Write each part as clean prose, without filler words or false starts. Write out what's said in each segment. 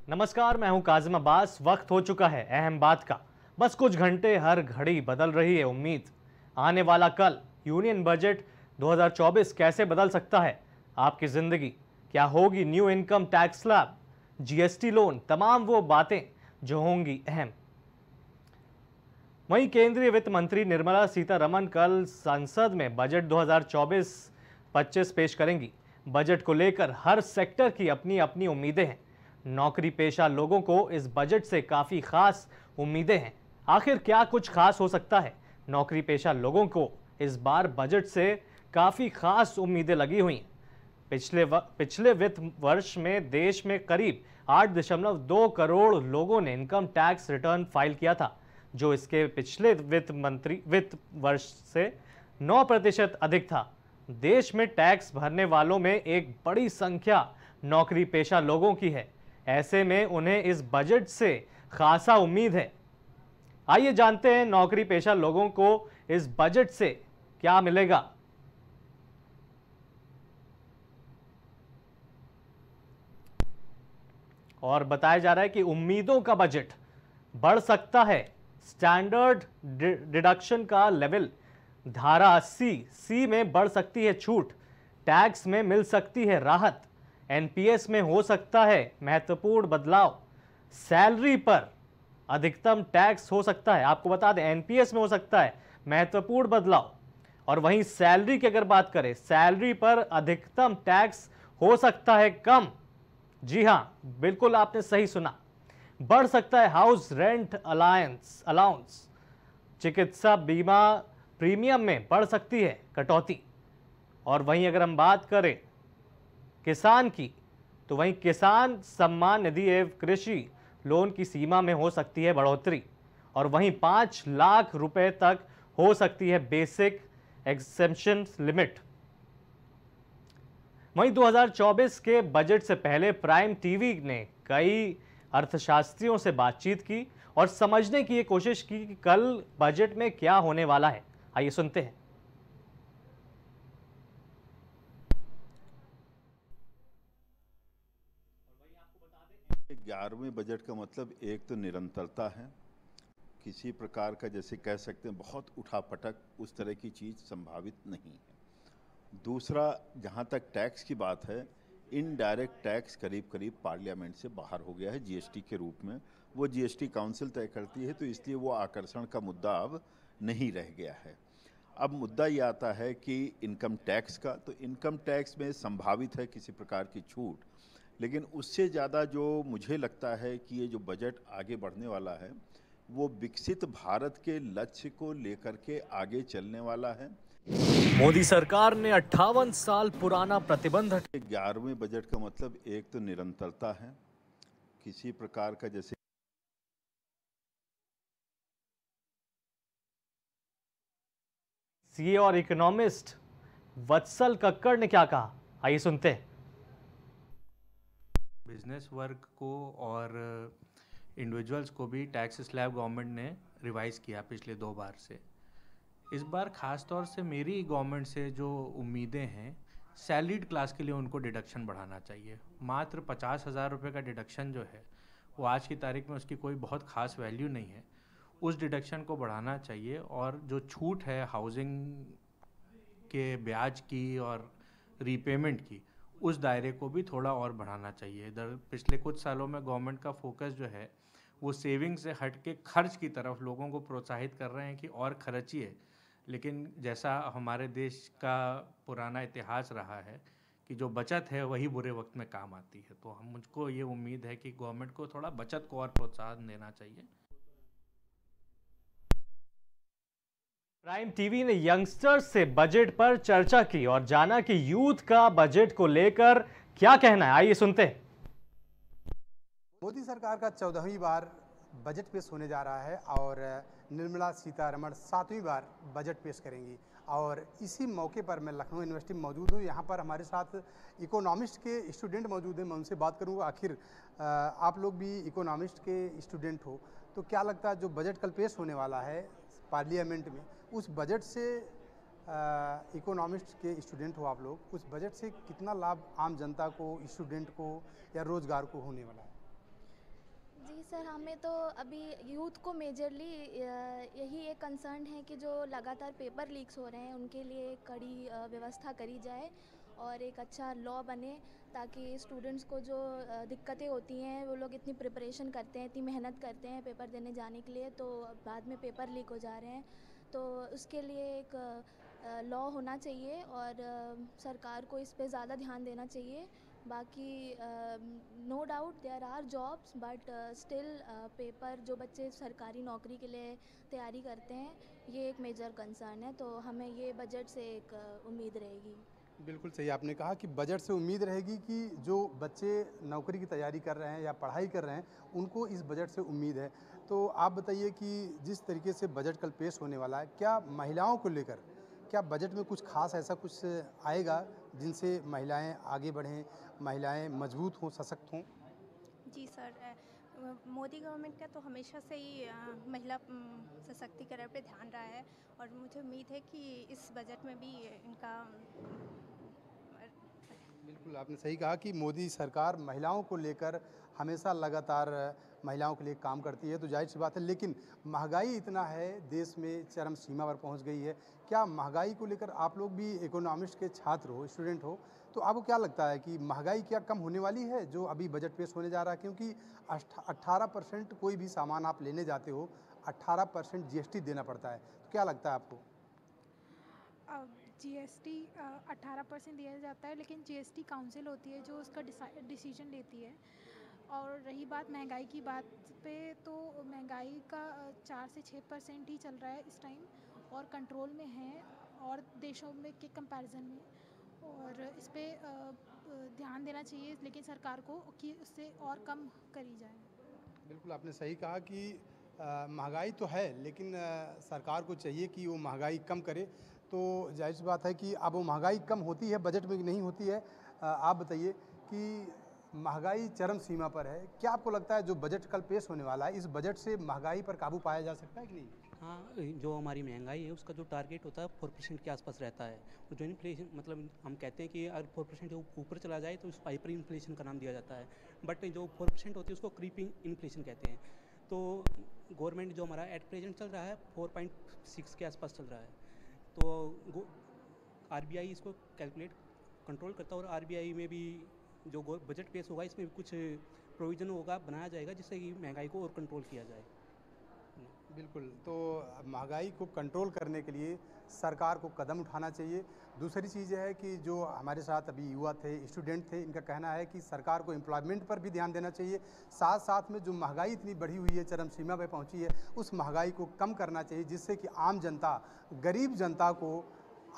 नमस्कार, मैं हूं काजिम अब्बास। वक्त हो चुका है अहम बात का। बस कुछ घंटे, हर घड़ी बदल रही है उम्मीद। आने वाला कल यूनियन बजट 2024 कैसे बदल सकता है आपकी जिंदगी। क्या होगी new income tax slab, GST loan, तमाम वो बातें जो होंगी अहम। वहीं केंद्रीय वित्त मंत्री निर्मला सीतारमण कल संसद में बजट 2024-25 पेश करेंगी। बजट को लेकर हर सेक्टर की अपनी अपनी उम्मीदें हैं। नौकरी पेशा लोगों को इस बजट से काफी खास उम्मीदें हैं। आखिर क्या कुछ खास हो सकता है? नौकरी पेशा लोगों को इस बार बजट से काफी खास उम्मीदें लगी हुई हैं। पिछले वित्त वर्ष में देश में करीब 8.2 करोड़ लोगों ने इनकम टैक्स रिटर्न फाइल किया था, जो इसके पिछले वित्त वर्ष से 9% अधिक था। देश में टैक्स भरने वालों में एक बड़ी संख्या नौकरी पेशा लोगों की है। ऐसे में उन्हें इस बजट से खासा उम्मीद है। आइए जानते हैं नौकरी पेशा लोगों को इस बजट से क्या मिलेगा। और बताया जा रहा है कि उम्मीदों का बजट बढ़ सकता है। स्टैंडर्ड डिडक्शन का लेवल धारा 80 सी में बढ़ सकती है छूट। टैक्स में मिल सकती है राहत। एनपीएस में हो सकता है महत्वपूर्ण बदलाव। सैलरी पर अधिकतम टैक्स हो सकता है। आपको बता दें, एनपीएस में हो सकता है महत्वपूर्ण बदलाव। और वहीं सैलरी की अगर बात करें, सैलरी पर अधिकतम टैक्स हो सकता है कम। जी हां, बिल्कुल आपने सही सुना। बढ़ सकता है हाउस रेंट अलाउंस। चिकित्सा बीमा प्रीमियम में बढ़ सकती है कटौती। और वहीं अगर हम बात करें किसान की, तो वहीं किसान सम्मान निधि एवं कृषि लोन की सीमा में हो सकती है बढ़ोतरी। और वहीं 5 लाख रुपए तक हो सकती है बेसिक एक्सेम्पशन लिमिट। वहीं 2024 के बजट से पहले प्राइम टीवी ने कई अर्थशास्त्रियों से बातचीत की और समझने की कोशिश की कि कल बजट में क्या होने वाला है। आइए सुनते हैं। 11वें बजट का मतलब एक तो निरंतरता है। किसी प्रकार का, जैसे कह सकते हैं, बहुत उठापटक उस तरह की चीज़ संभावित नहीं है। दूसरा, जहाँ तक टैक्स की बात है, इनडायरेक्ट टैक्स करीब करीब पार्लियामेंट से बाहर हो गया है जीएसटी के रूप में। वो जीएसटी काउंसिल तय करती है, तो इसलिए वो आकर्षण का मुद्दा अब नहीं रह गया है। अब मुद्दा ये आता है कि इनकम टैक्स का, तो इनकम टैक्स में संभावित है किसी प्रकार की छूट, लेकिन उससे ज़्यादा जो मुझे लगता है कि ये जो बजट आगे बढ़ने वाला है, वो विकसित भारत के लक्ष्य को लेकर के आगे चलने वाला है। मोदी सरकार ने 58 साल पुराना प्रतिबंध 11वें बजट का मतलब एक तो निरंतरता है। किसी प्रकार का, जैसे सीए और इकोनॉमिस्ट वत्सल कक्कड़ ने क्या कहा, आइए सुनते हैं। बिजनेस वर्क को और इंडिविजुअल्स को भी टैक्स स्लैब गवर्नमेंट ने रिवाइज़ किया पिछले 2 बार से। इस बार ख़ास तौर से मेरी गवर्नमेंट से जो उम्मीदें हैं, सैलरीड क्लास के लिए उनको डिडक्शन बढ़ाना चाहिए। मात्र 50,000 रुपये का डिडक्शन जो है, वो आज की तारीख में उसकी कोई बहुत ख़ास वैल्यू नहीं है। उस डिडक्शन को बढ़ाना चाहिए। और जो छूट है हाउसिंग के ब्याज की और रीपेमेंट की, उस दायरे को भी थोड़ा और बढ़ाना चाहिए। इधर पिछले कुछ सालों में गवर्नमेंट का फोकस जो है, वो सेविंग से हट के खर्च की तरफ लोगों को प्रोत्साहित कर रहे हैं कि और खर्चिए। लेकिन जैसा हमारे देश का पुराना इतिहास रहा है कि जो बचत है वही बुरे वक्त में काम आती है, तो मुझको ये उम्मीद है कि गवर्नमेंट को थोड़ा बचत को और प्रोत्साहन देना चाहिए। प्राइम टीवी ने यंगस्टर्स से बजट पर चर्चा की और जाना कि यूथ का बजट को लेकर क्या कहना है। आइए सुनते हैं। मोदी सरकार का 14वीं बार बजट पेश होने जा रहा है और निर्मला सीतारमण 7वीं बार बजट पेश करेंगी। और इसी मौके पर मैं लखनऊ यूनिवर्सिटी में मौजूद हूँ। यहाँ पर हमारे साथ इकोनॉमिस्ट के स्टूडेंट मौजूद हैं। मैं उनसे बात करूँगा, आखिर आप लोग भी इकोनॉमिस्ट के स्टूडेंट हो, तो क्या लगता है जो बजट कल पेश होने वाला है पार्लियामेंट में, उस बजट से इकोनॉमिस्ट के स्टूडेंट हो आप लोग, उस बजट से कितना लाभ आम जनता को, स्टूडेंट को या रोजगार को होने वाला है? जी सर, हमें तो अभी यूथ को मेजरली यही एक कंसर्न है कि जो लगातार पेपर लीक्स हो रहे हैं उनके लिए कड़ी व्यवस्था करी जाए और एक अच्छा लॉ बने, ताकि स्टूडेंट्स को जो दिक्कतें होती हैं, वो लोग इतनी प्रिपरेशन करते हैं, इतनी मेहनत करते हैं पेपर देने जाने के लिए, तो बाद में पेपर लीक हो जा रहे हैं। तो उसके लिए एक लॉ होना चाहिए और सरकार को इस पे ज़्यादा ध्यान देना चाहिए। बाकी no doubt there are jobs, but still paper जो बच्चे सरकारी नौकरी के लिए तैयारी करते हैं, ये एक मेजर कंसर्न है। तो हमें ये बजट से एक उम्मीद रहेगी। बिल्कुल सही आपने कहा कि बजट से उम्मीद रहेगी कि जो बच्चे नौकरी की तैयारी कर रहे हैं या पढ़ाई कर रहे हैं, उनको इस बजट से उम्मीद है। तो आप बताइए कि जिस तरीके से बजट कल पेश होने वाला है, क्या महिलाओं को लेकर क्या बजट में कुछ खास ऐसा कुछ आएगा जिनसे महिलाएं आगे बढ़ें, महिलाएं मजबूत हों, सशक्त हों? जी सर, मोदी गवर्नमेंट का तो हमेशा से ही महिला सशक्तिकरण पे ध्यान रहा है और मुझे उम्मीद है कि इस बजट में भी इनका बिल्कुल आपने सही कहा कि मोदी सरकार महिलाओं को लेकर हमेशा लगातार महिलाओं के लिए काम करती है, तो जाहिर सी बात है। लेकिन महंगाई इतना है, देश में चरम सीमा पर पहुंच गई है। क्या महंगाई को लेकर आप लोग भी इकोनॉमिक्स के छात्र हो, स्टूडेंट हो, तो आपको क्या लगता है कि महंगाई क्या कम होने वाली है जो अभी बजट पेश होने जा रहा है? क्योंकि 18% कोई भी सामान आप लेने जाते हो, 18% GST देना पड़ता है, तो क्या लगता है आपको? GST 18% दिया जाता है, लेकिन GST काउंसिल होती है जो उसका डिसीजन लेती है। और रही बात महंगाई की बात पे, तो महंगाई का 4 से 6% ही चल रहा है इस टाइम और कंट्रोल में है और देशों में के कंपैरिजन में, और इस पे ध्यान देना चाहिए लेकिन सरकार को कि उससे और कम करी जाए। बिल्कुल आपने सही कहा कि महंगाई तो है, लेकिन सरकार को चाहिए कि वो महंगाई कम करे। तो जाहिर सी बात है कि अब वो महंगाई कम होती है, बजट में नहीं होती है। आप बताइए कि महंगाई चरम सीमा पर है, क्या आपको लगता है जो बजट कल पेश होने वाला है, इस बजट से महंगाई पर काबू पाया जा सकता है कि नहीं? हाँ, जो हमारी महंगाई है उसका जो टारगेट होता है 4% के आसपास रहता है। और जो इन्फ्लेशन, मतलब हम कहते हैं कि अगर 4% ऊपर चला जाए तो उस हाइपर इन्फ्लेशन का नाम दिया जाता है, बट जो 4% होती है उसको क्रीपिंग इन्फ्लेशन कहते हैं। तो गवर्नमेंट जो हमारा एट प्रेजेंट चल रहा है 4.6 के आसपास चल रहा है। तो RBI इसको कैलकुलेट कंट्रोल करता है और RBI में भी जो बजट पेश होगा इसमें भी कुछ प्रोविज़न होगा, बनाया जाएगा जिससे कि महंगाई को और कंट्रोल किया जाए। बिल्कुल, तो महंगाई को कंट्रोल करने के लिए सरकार को कदम उठाना चाहिए। दूसरी चीज़ है कि जो हमारे साथ अभी युवा थे, स्टूडेंट थे, इनका कहना है कि सरकार को एम्प्लॉयमेंट पर भी ध्यान देना चाहिए। साथ साथ में जो महंगाई इतनी बढ़ी हुई है, चरम सीमा पर पहुंची है, उस महंगाई को कम करना चाहिए जिससे कि आम जनता, गरीब जनता को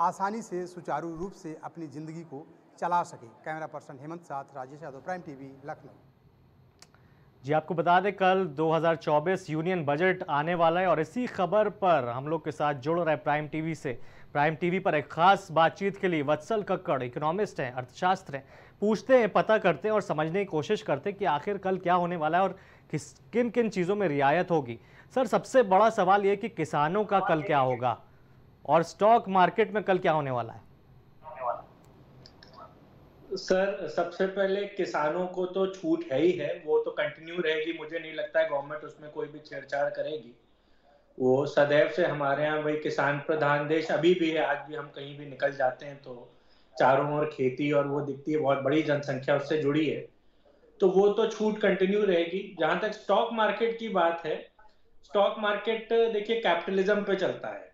आसानी से सुचारू रूप से अपनी ज़िंदगी को चला सके। कैमरा पर्सन हेमंत साथ राजेश यादव, प्राइम TV, लखनऊ। जी, आपको बता दें कल 2024 यूनियन बजट आने वाला है और इसी खबर पर हम लोग के साथ जुड़ रहे प्राइम TV से। प्राइम TV पर एक खास बातचीत के लिए वत्सल कक्कड़ इकोनॉमिस्ट हैं, अर्थशास्त्र हैं। पूछते हैं, पता करते हैं और समझने की कोशिश करते हैं कि आखिर कल क्या होने वाला है और किन किन चीज़ों में रियायत होगी। सर, सबसे बड़ा सवाल ये कि किसानों का कल क्या होगा और स्टॉक मार्केट में कल क्या होने वाला है? सर, सबसे पहले किसानों को तो छूट है ही है, वो तो कंटिन्यू रहेगी। मुझे नहीं लगता है गवर्नमेंट उसमें कोई भी छेड़छाड़ करेगी। वो सदैव से हमारे यहाँ वही किसान प्रधान देश अभी भी है। आज भी हम कहीं भी निकल जाते हैं तो चारों ओर खेती और वो दिखती है, बहुत बड़ी जनसंख्या उससे जुड़ी है, तो वो तो छूट कंटिन्यू रहेगी। जहां तक स्टॉक मार्केट की बात है, स्टॉक मार्केट देखिए कैपिटलिज्म पे चलता है।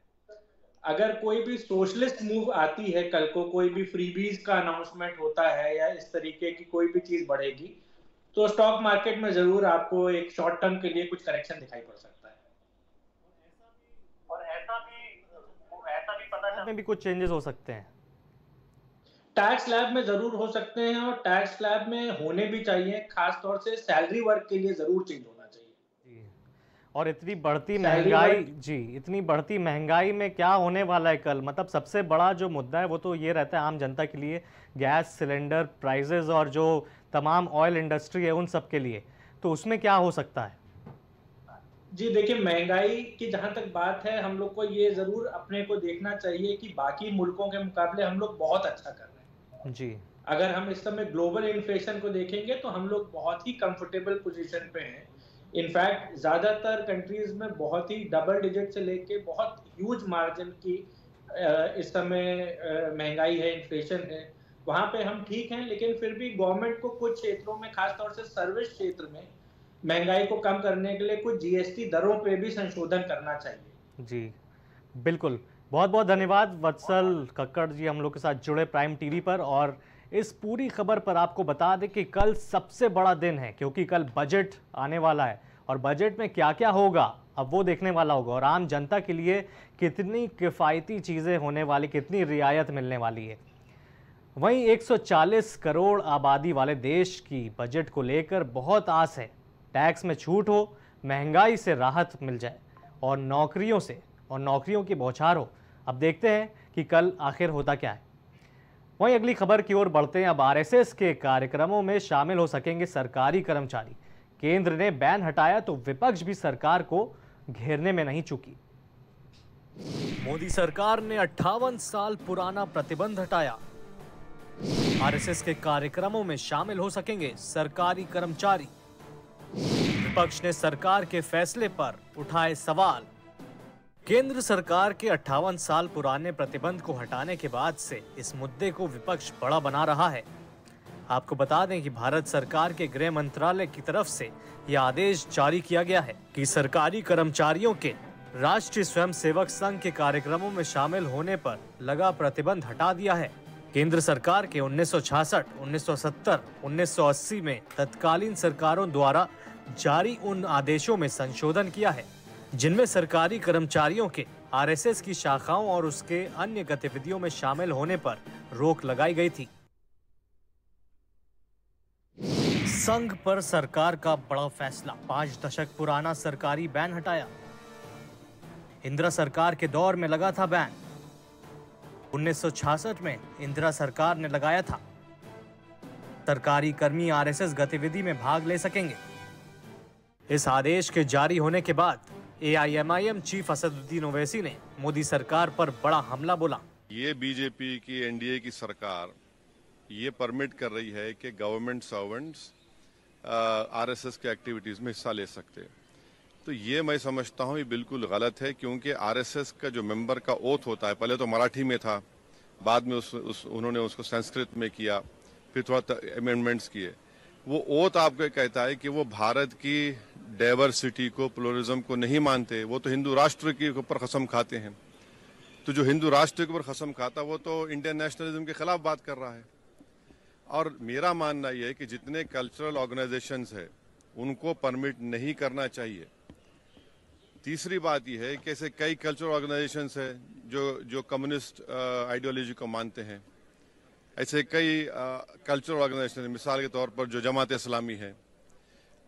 अगर कोई भी सोशलिस्ट मूव आती है, कल को कोई भी फ्रीबीज का अनाउंसमेंट होता है या इस तरीके की कोई भी चीज बढ़ेगी, तो स्टॉक मार्केट में जरूर आपको एक शॉर्ट टर्म के लिए कुछ करेक्शन दिखाई पड़ सकता है। और ऐसा भी पता में भी कुछ चेंजेस हो सकते हैं। टैक्स स्लैब में जरूर हो सकते हैं और टैक्स स्लैब में होने भी चाहिए। खास तौर से सैलरी वर्क के लिए जरूर चेंज होना चाहिए। और इतनी बढ़ती महंगाई, जी, इतनी बढ़ती महंगाई में क्या होने वाला है कल? मतलब सबसे बड़ा जो मुद्दा है वो तो ये रहता है आम जनता के लिए, गैस सिलेंडर प्राइसेस और जो तमाम ऑयल इंडस्ट्री है उन सब के लिए, तो उसमें क्या हो सकता है? जी देखिए, महंगाई की जहां तक बात है, हम लोग को ये जरूर अपने को देखना चाहिए कि बाकी मुल्कों के मुकाबले हम लोग बहुत अच्छा कर रहे हैं। जी, अगर हम इस समय ग्लोबल इन्फ्लेशन को देखेंगे तो हम लोग बहुत ही कंफर्टेबल पोजीशन पे हैं। इनफैक्ट ज़्यादातर कंट्रीज में बहुत ही डबल डिजिट से लेके बहुत ह्यूज मार्जिन की इस समय महंगाई है, इन्फ्लेशन है, वहाँ पे हम ठीक हैं, लेकिन फिर भी गवर्नमेंट को कुछ क्षेत्रों में, खासतौर से सर्विस क्षेत्र में महंगाई को कम करने के लिए कुछ जीएसटी दरों पे भी संशोधन करना चाहिए। जी बिल्कुल, बहुत बहुत धन्यवाद वत्सल कक्कड़ जी हम लोग के साथ जुड़े प्राइम टीवी पर। और इस पूरी खबर पर आपको बता दें कि कल सबसे बड़ा दिन है, क्योंकि कल बजट आने वाला है और बजट में क्या क्या होगा अब वो देखने वाला होगा, और आम जनता के लिए कितनी किफ़ायती चीज़ें होने वाली, कितनी रियायत मिलने वाली है। वहीं 140 करोड़ आबादी वाले देश की बजट को लेकर बहुत आस है, टैक्स में छूट हो, महंगाई से राहत मिल जाए और नौकरियों की बौछार हो। अब देखते हैं कि कल आखिर होता क्या है। वहीं अगली खबर की ओर बढ़ते हैं। अब आरएसएस के कार्यक्रमों में शामिल हो सकेंगे सरकारी कर्मचारी। केंद्र ने बैन हटाया तो विपक्ष भी सरकार को घेरने में नहीं चूकी। मोदी सरकार ने 58 साल पुराना प्रतिबंध हटाया। आरएसएस के कार्यक्रमों में शामिल हो सकेंगे सरकारी कर्मचारी। विपक्ष ने सरकार के फैसले पर उठाए सवाल। केंद्र सरकार के 58 साल पुराने प्रतिबंध को हटाने के बाद से इस मुद्दे को विपक्ष बड़ा बना रहा है। आपको बता दें कि भारत सरकार के गृह मंत्रालय की तरफ से यह आदेश जारी किया गया है कि सरकारी कर्मचारियों के राष्ट्रीय स्वयंसेवक संघ के कार्यक्रमों में शामिल होने पर लगा प्रतिबंध हटा दिया है। केंद्र सरकार के 1966, 1970, 1980 में तत्कालीन सरकारों द्वारा जारी उन आदेशों में संशोधन किया है जिनमें सरकारी कर्मचारियों के आरएसएस की शाखाओं और उसके अन्य गतिविधियों में शामिल होने पर रोक लगाई गई थी। संघ पर सरकार का बड़ा फैसला, 5 दशक पुराना सरकारी बैन हटाया। इंदिरा सरकार के दौर में लगा था बैन, 1966 में इंदिरा सरकार ने लगाया था। सरकारी कर्मी आरएसएस गतिविधि में भाग ले सकेंगे। इस आदेश के जारी होने के बाद एआईएमआईएम चीफ असदुद्दीन ओवैसी ने मोदी सरकार पर बड़ा हमला बोला। ये बीजेपी की एनडीए की सरकार ये परमिट कर रही है कि गवर्नमेंट सर्वेंट्स आरएसएस के एक्टिविटीज में हिस्सा ले सकते हैं। तो ये मैं समझता हूँ ये बिल्कुल गलत है, क्योंकि आरएसएस का जो मेंबर का ओथ होता है, पहले तो मराठी में था, बाद में उन्होंने उसको संस्कृत में किया, फिर थोड़ा अमेंडमेंट्स किए। वो ओथ आपको कहता है कि वो भारत की डाइवर्सिटी को, प्लुरलिज्म को नहीं मानते, वो तो हिंदू राष्ट्र के ऊपर कसम खाते हैं। तो जो हिंदू राष्ट्र के ऊपर कसम खाता वो तो इंडियन नेशनलिज्म के खिलाफ बात कर रहा है। और मेरा मानना यह है कि जितने कल्चरल ऑर्गेनाइजेशंस है उनको परमिट नहीं करना चाहिए। तीसरी बात यह है कि ऐसे कई कल्चरल ऑर्गेनाइजेशंस है जो कम्युनिस्ट आइडियोलॉजी को मानते हैं। ऐसे कई कल्चरल ऑर्गेनाइजेशन, मिसाल के तौर पर जो जमात इस्लामी है।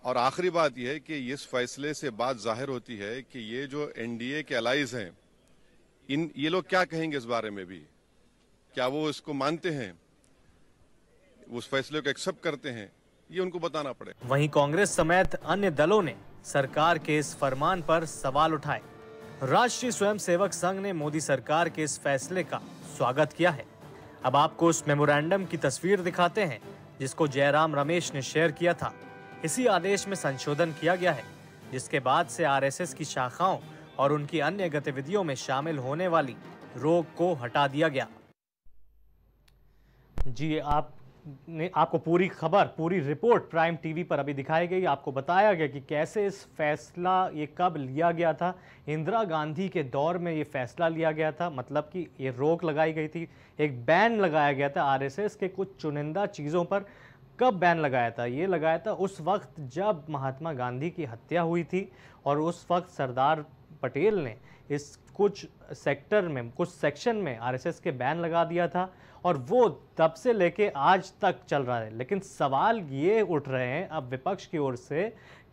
और आखिरी बात यह है कि इस फैसले से बात जाहिर होती है कि ये जो एनडीए के अलाइज हैं, ये लोग क्या कहेंगे इस बारे में भी, क्या वो इसको मानते हैं, उस फैसले को एक्सेप्ट करते हैं, ये उनको बताना पड़े। वहीं कांग्रेस समेत अन्य दलों ने सरकार के इस फरमान पर सवाल उठाए। राष्ट्रीय स्वयंसेवक संघ ने मोदी सरकार के इस फैसले का स्वागत किया है। अब आपको उस मेमोरेंडम की तस्वीर दिखाते हैं जिसको जयराम रमेश ने शेयर किया था। इसी आदेश में संशोधन किया गया है, जिसके बाद से आरएसएस की शाखाओं और उनकी अन्य गतिविधियों में शामिल होने वाली रोक को हटा दिया गया। जी, आपको पूरी खबर, पूरी रिपोर्ट प्राइम टीवी पर अभी दिखाई गई। आपको बताया गया कि कैसे इस फैसला ये कब लिया गया था। इंदिरा गांधी के दौर में ये फैसला लिया गया था, मतलब कि ये रोक लगाई गई थी, एक बैन लगाया गया था आरएसएस के कुछ चुनिंदा चीज़ों पर। कब बैन लगाया था? ये लगाया था उस वक्त जब महात्मा गांधी की हत्या हुई थी, और उस वक्त सरदार पटेल ने इस कुछ सेक्टर में, कुछ सेक्शन में आरएसएस के बैन लगा दिया था, और वो तब से लेके आज तक चल रहा है। लेकिन सवाल ये उठ रहे हैं अब विपक्ष की ओर से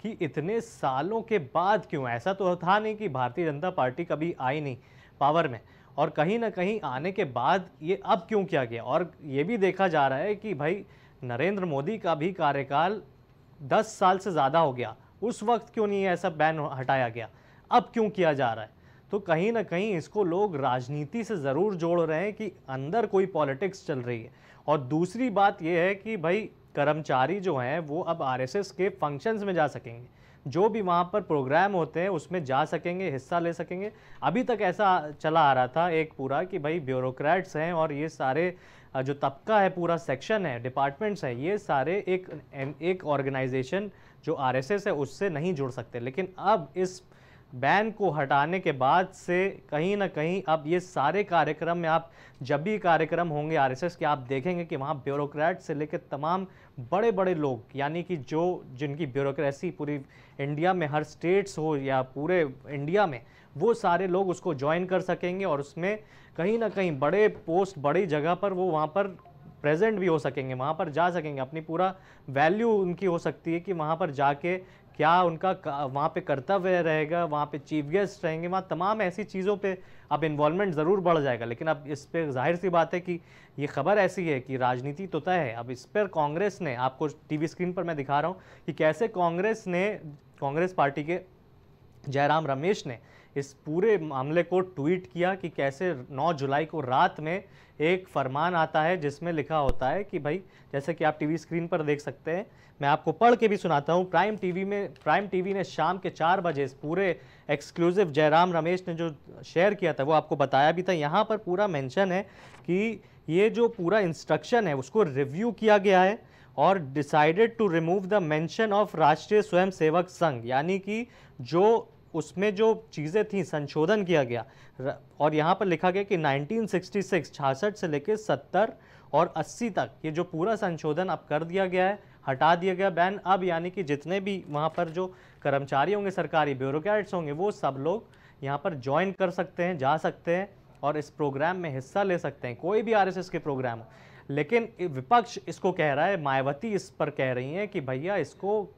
कि इतने सालों के बाद क्यों? ऐसा तो था नहीं कि भारतीय जनता पार्टी कभी आई नहीं पावर में, और कहीं ना कहीं आने के बाद ये अब क्यों किया गया? और ये भी देखा जा रहा है कि भाई नरेंद्र मोदी का भी कार्यकाल 10 साल से ज़्यादा हो गया, उस वक्त क्यों नहीं ऐसा बैन हटाया गया, अब क्यों किया जा रहा है? तो कहीं ना कहीं इसको लोग राजनीति से ज़रूर जोड़ रहे हैं कि अंदर कोई पॉलिटिक्स चल रही है। और दूसरी बात यह है कि भाई कर्मचारी जो हैं वो अब आरएसएस के फंक्शंस में जा सकेंगे। जो भी वहाँ पर प्रोग्राम होते हैं उसमें जा सकेंगे, हिस्सा ले सकेंगे। अभी तक ऐसा चला आ रहा था एक पूरा कि भाई ब्यूरोक्रेट्स हैं और ये सारे जो तबका है, पूरा सेक्शन है, डिपार्टमेंट्स है, ये सारे एक ऑर्गेनाइजेशन जो आरएसएस है उससे नहीं जुड़ सकते। लेकिन अब इस बैन को हटाने के बाद से कहीं ना कहीं अब ये सारे कार्यक्रम में, आप जब भी कार्यक्रम होंगे आरएसएस के, आप देखेंगे कि वहाँ ब्यूरोक्रेट से लेकर तमाम बड़े बड़े लोग, यानी कि जो जिनकी ब्यूरोक्रेसी पूरी इंडिया में हर स्टेट्स हो या पूरे इंडिया में, वो सारे लोग उसको ज्वाइन कर सकेंगे और उसमें कहीं ना कहीं बड़े पोस्ट, बड़ी जगह पर वो वहाँ पर प्रेजेंट भी हो सकेंगे, वहाँ पर जा सकेंगे। अपनी पूरा वैल्यू उनकी हो सकती है कि वहाँ पर जाके क्या उनका वहाँ पे कर्तव्य रहेगा, वहाँ पे चीफ गेस्ट रहेंगे, वहाँ तमाम ऐसी चीज़ों पे अब इन्वॉल्वमेंट ज़रूर बढ़ जाएगा। लेकिन अब इस पे जाहिर सी बात है कि ये खबर ऐसी है कि राजनीति तो तय है। अब इस पर कांग्रेस ने, आपको टीवी स्क्रीन पर मैं दिखा रहा हूँ कि कैसे कांग्रेस पार्टी के जयराम रमेश ने इस पूरे मामले को ट्वीट किया कि कैसे 9 जुलाई को रात में एक फरमान आता है जिसमें लिखा होता है कि भाई, जैसे कि आप टीवी स्क्रीन पर देख सकते हैं, मैं आपको पढ़ के भी सुनाता हूं। प्राइम टीवी ने शाम के 4 बजे इस पूरे एक्सक्लूसिव जयराम रमेश ने जो शेयर किया था वो आपको बताया भी था। यहाँ पर पूरा मेंशन है कि ये जो पूरा इंस्ट्रक्शन है उसको रिव्यू किया गया है और decided to remove the mention of Rashtriya Swayamsevak संघ, यानी कि जो उसमें जो चीज़ें थी संशोधन किया गया। और यहाँ पर लिखा गया कि 1966 66 से लेकर 70 और 80 तक ये जो पूरा संशोधन अब कर दिया गया है, हटा दिया गया बैन। अब यानी कि जितने भी वहाँ पर जो कर्मचारी होंगे, सरकारी ब्यूरोक्रेट्स होंगे, वो सब लोग यहाँ पर ज्वाइन कर सकते हैं, जा सकते हैं और इस प्रोग्राम में हिस्सा ले सकते हैं, कोई भी आरएसएस के प्रोग्राम हो। लेकिन विपक्ष इसको कह रहा है, मायावती इस पर कह रही हैं कि भैया इसको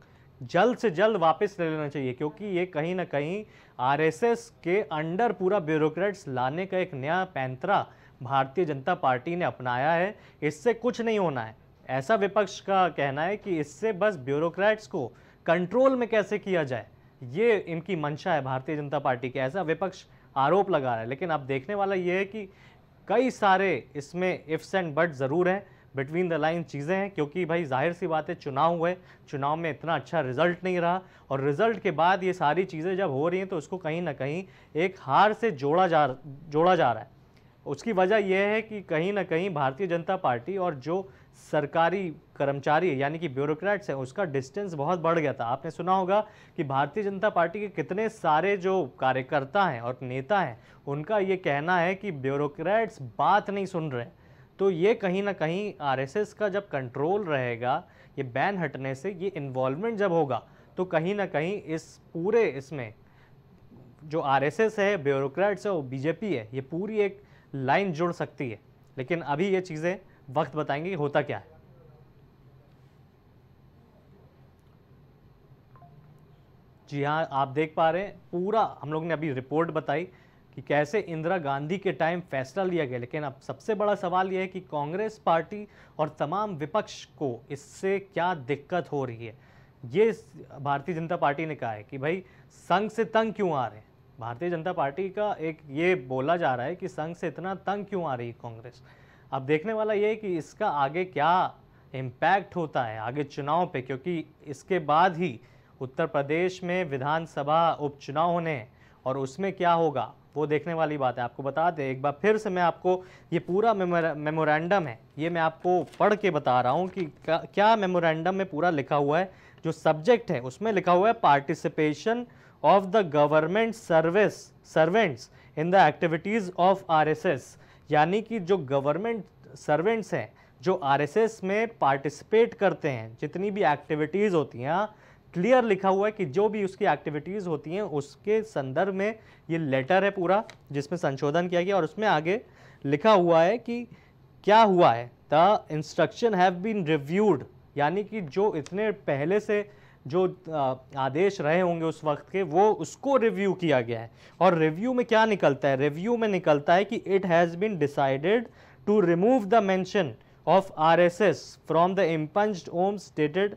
जल्द से जल्द वापस ले लेना चाहिए, क्योंकि ये कहीं ना कहीं आरएसएस के अंडर पूरा ब्यूरोक्रेट्स लाने का एक नया पैंतरा भारतीय जनता पार्टी ने अपनाया है। इससे कुछ नहीं होना है, ऐसा विपक्ष का कहना है कि इससे बस ब्यूरोक्रेट्स को कंट्रोल में कैसे किया जाए, ये इनकी मंशा है भारतीय जनता पार्टी के, ऐसा विपक्ष आरोप लगा रहा है। लेकिन अब देखने वाला ये है कि कई सारे इसमें इफ्स एंड बट ज़रूर हैं, बिटवीन द लाइन चीज़ें हैं, क्योंकि भाई जाहिर सी बात है चुनाव हुए, चुनाव में इतना अच्छा रिजल्ट नहीं रहा और रिजल्ट के बाद ये सारी चीज़ें जब हो रही हैं तो उसको कहीं ना कहीं एक हार से जोड़ा जा रहा है। उसकी वजह यह है कि कहीं ना कहीं भारतीय जनता पार्टी और जो सरकारी कर्मचारी यानी कि ब्यूरोक्रेट्स हैं उसका डिस्टेंस बहुत बढ़ गया था। आपने सुना होगा कि भारतीय जनता पार्टी के कितने सारे जो कार्यकर्ता हैं और नेता हैं उनका ये कहना है कि ब्यूरोक्रेट्स बात नहीं सुन रहे। तो ये कहीं ना कहीं आरएसएस का जब कंट्रोल रहेगा, ये बैन हटने से ये इन्वॉल्वमेंट जब होगा तो कहीं ना कहीं इस पूरे इसमें जो आरएसएस है, ब्यूरोक्रेट्स है और बीजेपी है, ये पूरी एक लाइन जुड़ सकती है। लेकिन अभी ये चीज़ें वक्त बताएंगे कि होता क्या है। जी हाँ, आप देख पा रहे हैं पूरा हम लोग ने अभी रिपोर्ट बताई कि कैसे इंदिरा गांधी के टाइम फैसला लिया गया। लेकिन अब सबसे बड़ा सवाल यह है कि कांग्रेस पार्टी और तमाम विपक्ष को इससे क्या दिक्कत हो रही है। ये भारतीय जनता पार्टी ने कहा है कि भाई संघ से तंग क्यों आ रहे हैं। भारतीय जनता पार्टी का एक ये बोला जा रहा है कि संघ से इतना तंग क्यों आ रही है कांग्रेस। अब देखने वाला ये है कि इसका आगे क्या इम्पैक्ट होता है आगे चुनाव पे, क्योंकि इसके बाद ही उत्तर प्रदेश में विधानसभा उपचुनाव होने हैं और उसमें क्या होगा वो देखने वाली बात है। आपको बता दें एक बार फिर से, मैं आपको ये पूरा मेमोरेंडम है, ये मैं आपको पढ़ के बता रहा हूँ कि क्या मेमोरेंडम में पूरा लिखा हुआ है। जो सब्जेक्ट है उसमें लिखा हुआ है participation of the government servants in the activities of RSS, यानी कि जो गवर्नमेंट सर्वेंट्स हैं जो आरएसएस में पार्टिसिपेट करते हैं, जितनी भी एक्टिविटीज़ होती हैं, क्लियर लिखा हुआ है कि जो भी उसकी एक्टिविटीज़ होती हैं उसके संदर्भ में ये लेटर है पूरा जिसमें संशोधन किया गया और उसमें आगे लिखा हुआ है कि क्या हुआ है। The instruction have been reviewed, यानी कि जो इतने पहले से जो आदेश रहे होंगे उस वक्त के, वो उसको रिव्यू किया गया है। और रिव्यू में क्या निकलता है, रिव्यू में निकलता है कि it has been decided to remove the mention of RSS from the impugned OMs dated